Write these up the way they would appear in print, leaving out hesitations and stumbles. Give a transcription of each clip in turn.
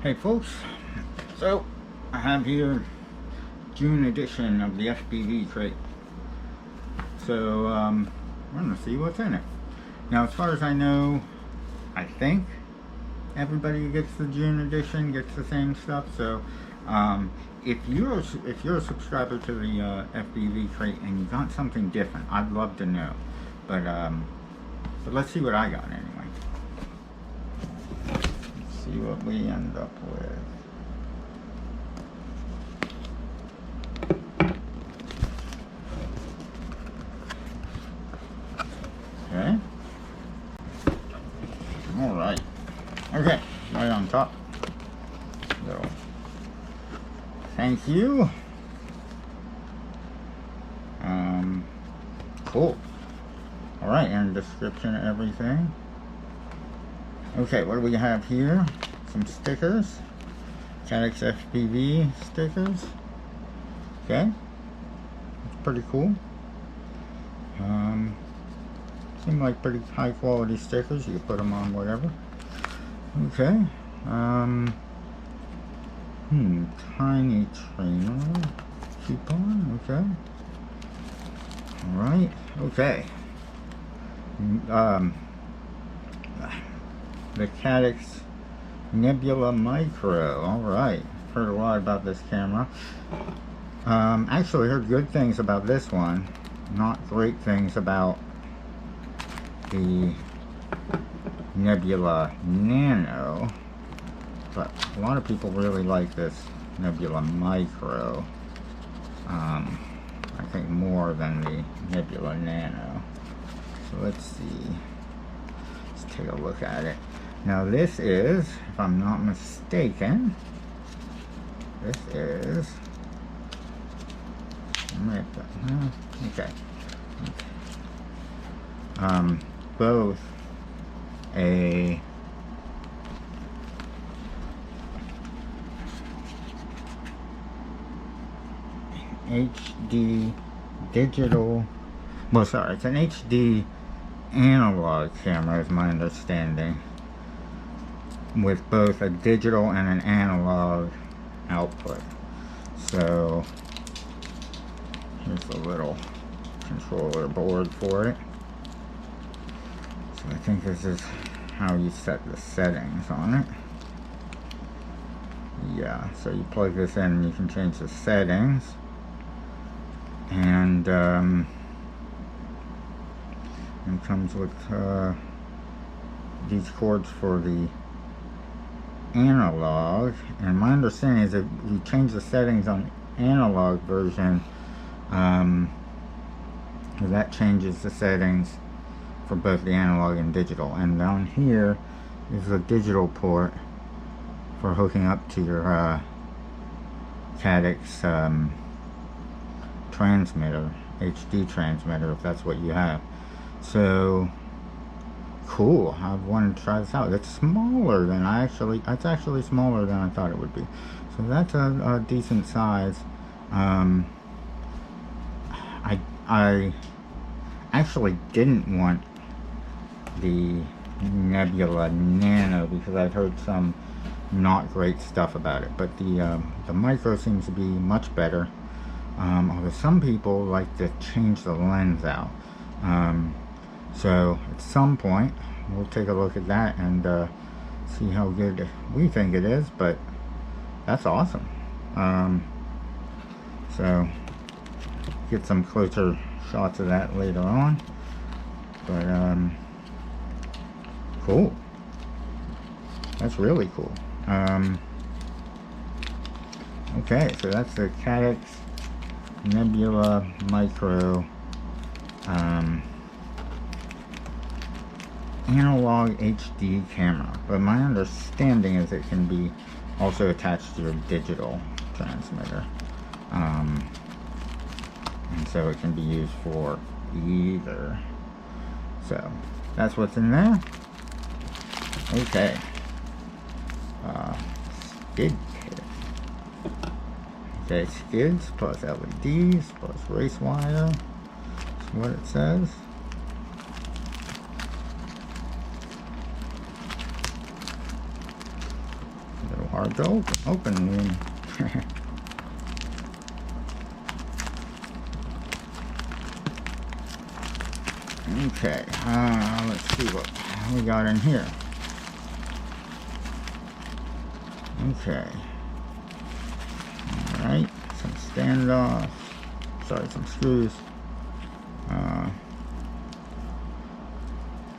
Hey folks, so I have here June edition of the FPV Crate. So we're gonna see what's in it. Now, as far as I know, I think everybody who gets the June edition gets the same stuff. So if you're a subscriber to the FPV Crate and you got something different, I'd love to know. But let's see what I got anyway. See what we end up with. Okay. All right. Okay. Right on top. So, thank you. Cool. All right, and description of everything. Okay, what do we have here? Some stickers. Caddx FPV stickers. Okay. That's pretty cool. Seem like pretty high quality stickers. You can put them on whatever. Okay. Tiny trainer coupon. Okay. Alright. Okay. The Caddx Nebula Micro. Alright. Heard a lot about this camera. Actually heard good things about this one. Not great things about the Nebula Nano. But a lot of people really like this Nebula Micro. I think more than the Nebula Nano. So let's see. Let's take a look at it. Now this is, if I'm not mistaken, this is, okay. Both a HD digital, well sorry, it's an HD analog camera is my understanding, with both a digital and an analog output. So here's a little controller board for it. So I think this is how you set the settings on it. Yeah, so you plug this in and you can change the settings. And it comes with these cords for the analog, and my understanding is that you change the settings on the analog version, that changes the settings for both the analog and digital. And down here is a digital port for hooking up to your Caddx transmitter, HD transmitter, if that's what you have. So cool. I wanted to try this out. It's smaller than it's actually smaller than I thought it would be. So that's a decent size. I actually didn't want the Nebula Nano because I've heard some not great stuff about it, but the Micro seems to be much better. Although some people like to change the lens out. So at some point we'll take a look at that and see how good we think it is, but that's awesome. So get some closer shots of that later on, but cool. That's really cool. Okay, so that's the Caddx Nebula Micro analog HD camera, but my understanding is it can be also attached to your digital transmitter, and so it can be used for either. So that's what's in there. Okay. Skid kit. Okay, skids plus LEDs plus race wire. That's what it says. Little hard to open Lume. Okay, let's see what we got in here. Okay. Alright, some standoffs. Sorry, some screws.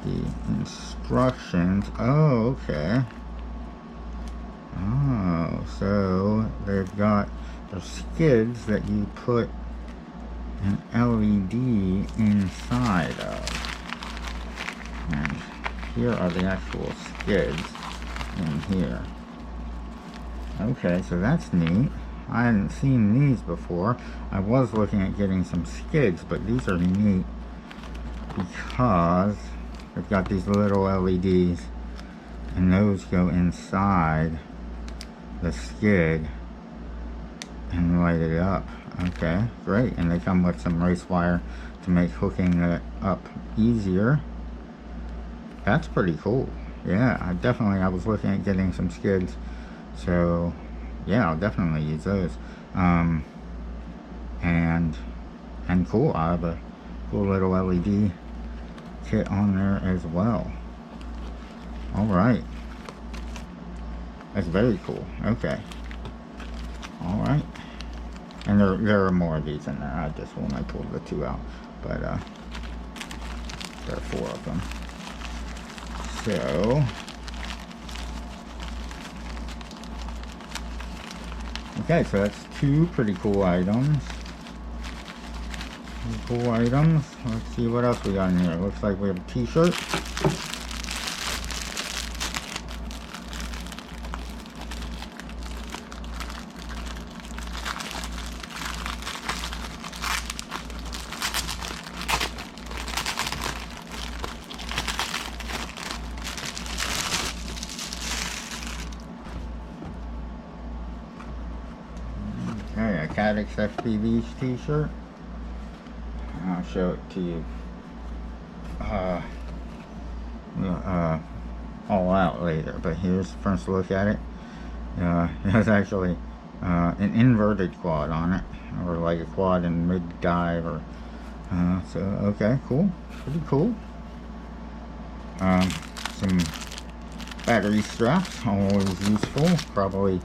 The instructions. Oh, okay. Oh, so they've got the skids that you put an LED inside of. And here are the actual skids in here. Okay, so that's neat. I hadn't seen these before. I was looking at getting some skids, but these are neat because they've got these little LEDs and those go inside the skid and light it up. Okay, great. And they come with some race wire to make hooking it up easier. That's pretty cool. Yeah, I was looking at getting some skids, so yeah, I'll definitely use those. And cool, I have a cool little LED kit on there as well. Alright, that's very cool. Okay, alright. And there are more of these in there. I just only pulled the 2 out, but there are 4 of them. So okay, so that's 2 pretty cool items. Let's see what else we got in here. Looks like we have a t-shirt. Okay, a Caddx FPV t-shirt. I'll show it to you all out later, but here's the first look at it. It has actually an inverted quad on it, or like a quad in mid-dive, or so okay, cool, pretty cool. Some battery straps, always useful. Probably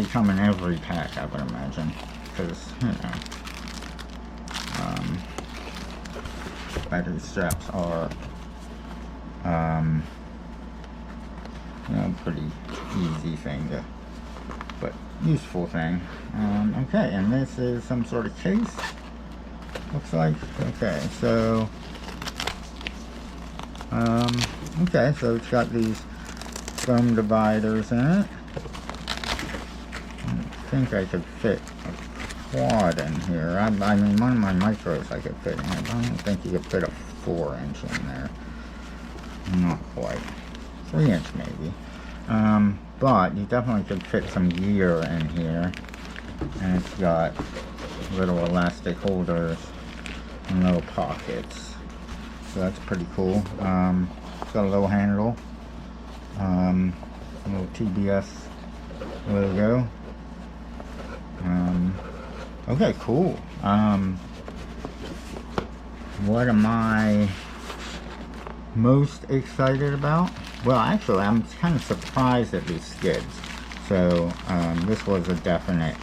come in every pack, I would imagine, because you know, battery straps are you know, pretty easy thing to, but useful thing. Okay, and this is some sort of case, looks like. Okay, so okay, so it's got these foam dividers in it. I think I could fit a quad in here. I mean, one of my micros I could fit in it. I don't think you could fit a 4-inch in there. Not quite. 3-inch maybe. But you definitely could fit some gear in here. And it's got little elastic holders and little pockets. So that's pretty cool. It's got a little handle. A little TBS logo. Okay, cool. What am I most excited about? Well, actually, I'm kind of surprised at these skids. So, this was a definite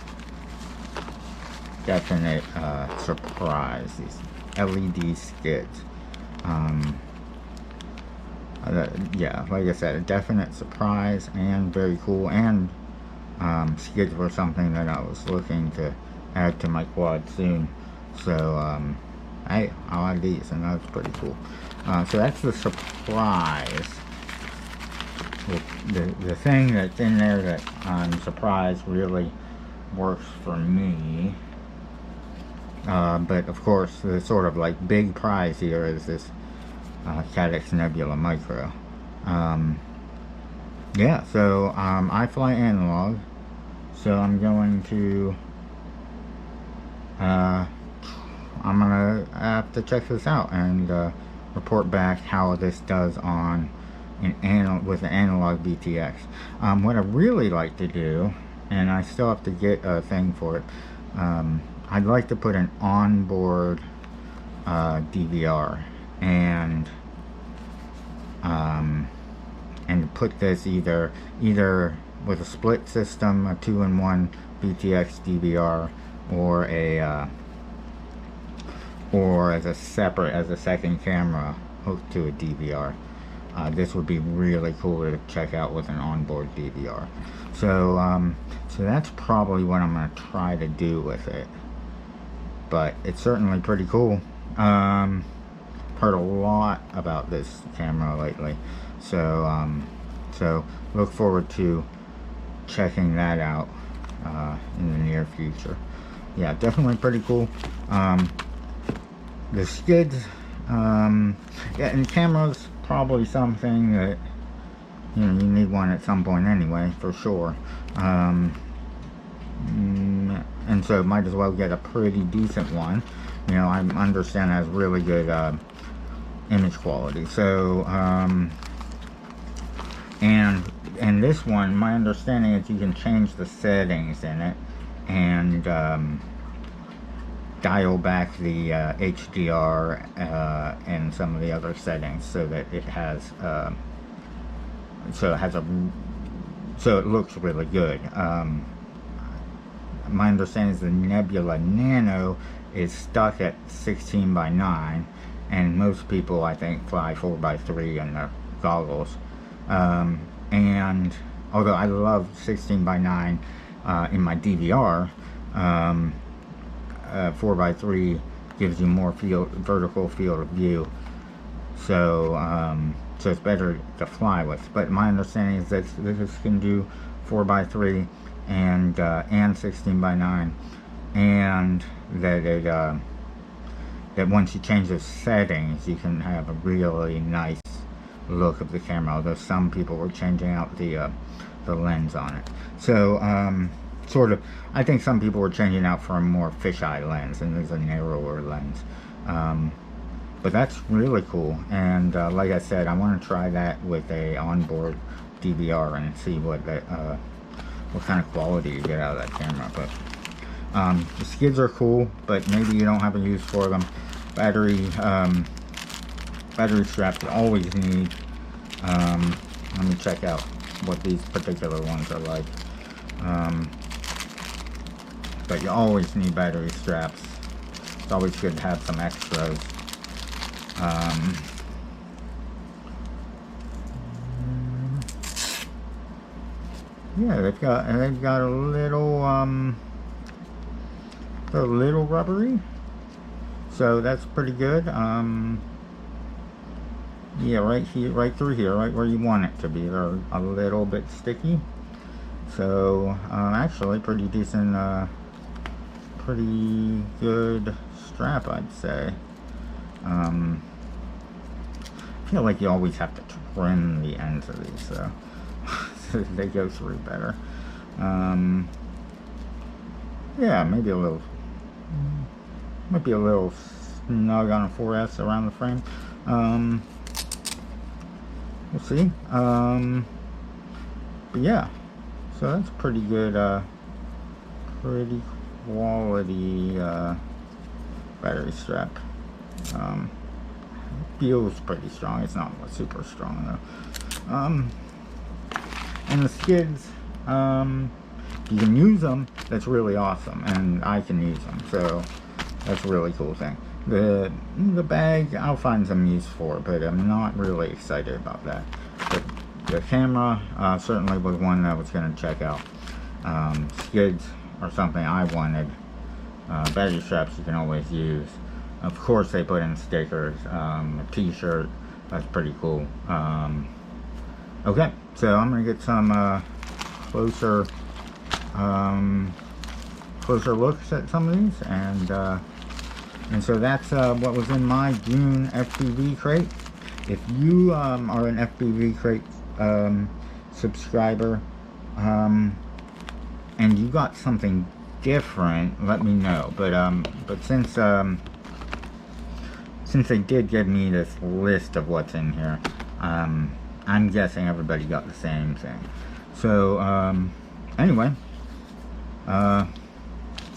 surprise. These LED skids. Yeah, like I said, a definite surprise and very cool. And skids were something that I was looking to add to my quad soon. So, hey, I like these, and that's pretty cool. So that's the surprise. The thing that's in there that I'm surprised really works for me. But of course, the sort of like big prize here is this Caddx Nebula Micro. Yeah, so I fly analog, so I'm going to I'm gonna have to check this out and report back how this does on with an analog BTX. What I really like to do, and I still have to get a thing for it, I'd like to put an onboard DVR, and put this either with a split system, a 2-in-1 BTX DVR, or as a second camera hooked to a DVR. This would be really cool to check out with an onboard DVR. So that's probably what I'm going to try to do with it. But it's certainly pretty cool. Heard a lot about this camera lately. So look forward to checking that out in the near future. Yeah, definitely pretty cool. The skids, yeah, and cameras, probably something that, you know, you need one at some point anyway, for sure. And so might as well get a pretty decent one. You know, I understand it has really good image quality. So and this one, my understanding is you can change the settings in it and dial back the HDR and some of the other settings so that it has so it looks really good. My understanding is the Nebula Nano is stuck at 16:9, and most people, I think, fly 4:3 in their goggles. And although I love 16:9 in my DVR, 4:3 gives you more vertical field of view, so it's better to fly with. But my understanding is that this can do 4:3 and 16:9, and that that once you change the settings, you can have a really nice look of the camera. Although some people were changing out the lens on it, so sort of, I think some people were changing out for a more fisheye lens, and there's a narrower lens. But that's really cool, and like I said, I want to try that with a onboard DVR and see what kind of quality you get out of that camera. But the skids are cool, but maybe you don't have a use for them. Battery straps you always need. Let me check out what these particular ones are like. But you always need battery straps. It's always good to have some extras. Yeah, they've got a little they're a little rubbery, so that's pretty good. Yeah, right here, right through here, right where you want it to be. They're a little bit sticky, so actually pretty decent, pretty good strap, I'd say. I feel like you always have to trim the ends of these, so they go through better. Yeah, maybe a little, might be a little snug on a 4S around the frame. We'll see. But yeah, so that's pretty good, pretty quality battery strap. Feels pretty strong. It's not super strong though. And the skids, you can use them. That's really awesome, and I can use them, so that's a really cool thing. The bag, I'll find some use for, but I'm not really excited about that. But the camera certainly was one that I was going to check out. Skids are something I wanted. Battery straps you can always use. Of course, they put in stickers. A t-shirt, that's pretty cool. Okay, so I'm gonna get some closer looks at some of these, and so that's what was in my June FPV crate. If you are an FPV crate subscriber, and you got something different, let me know. But since they did give me this list of what's in here, I'm guessing everybody got the same thing. So anyway, so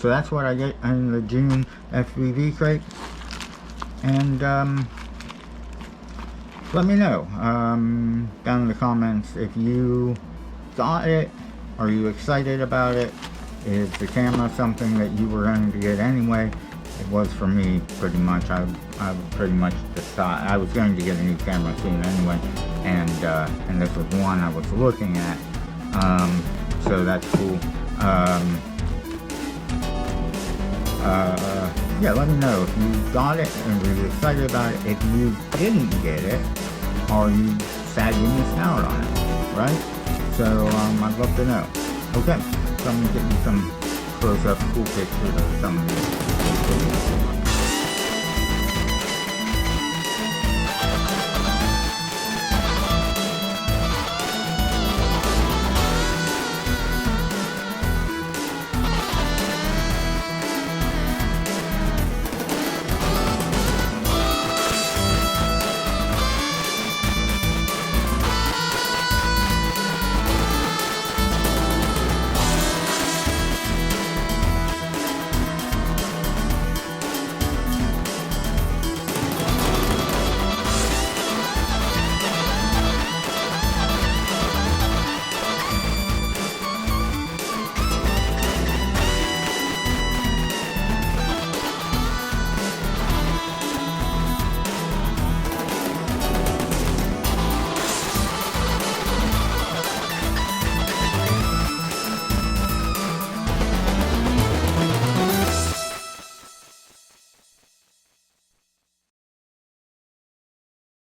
that's what I get in the June FPV Crate. And let me know down in the comments if you got it. Are you excited about it? Is the camera something that you were going to get anyway? It was for me, pretty much. I pretty much decided I was going to get a new camera soon anyway, and this was one I was looking at. So that's cool. Yeah, let me know if you got it and were excited about it. If you didn't get it, are you sad you missed out on it, right? So I'd love to know. Okay, so I'm gonna get you some close-up cool pictures of some of these.